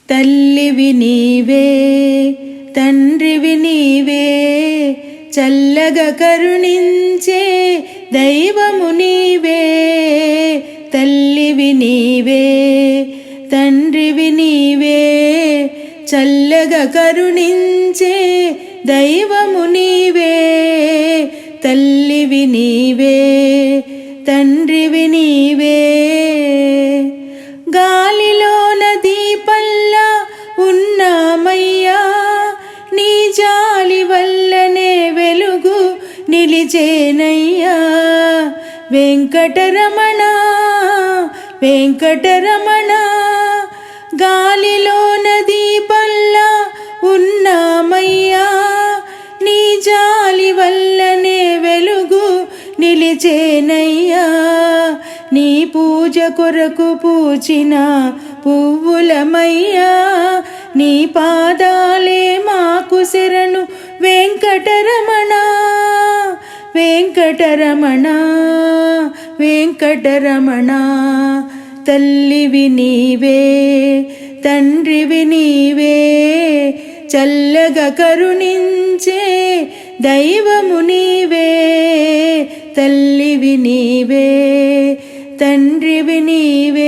తల్లివి నీవే తండ్రివి నీవే చల్లగా కరుణించే దైవము నీవే. తల్లివి నీవే తండ్రివి నీవే చల్లగా కరుణించే దైవము నీవే. తల్లివి నీవే తండ్రివి నీవే. గాలిలోన దీపల్లా ఉన్నామయ్యా నీ జాలి వల్లనే వెలుగు నిలిచేనయ్యా. వెంకటరమణ వెంకటరమణ గాలిలోన దీపల్లా ఉన్నామయ్యా నీ జాలి వల్లనే వెలుగు నిలిచేనయ్యా. నీ పూజ కొరకు పూచిన పువ్వులమయ్యా నీ పాదాలే మాకు శరణు వెంకటరమణ వెంకటరమణ వెంకటరమణ. తల్లివి నీవే తండ్రివి నీవే చల్లగా కరుణించే దైవము నీవే. తల్లివి నీవే తండ్రివి నీవే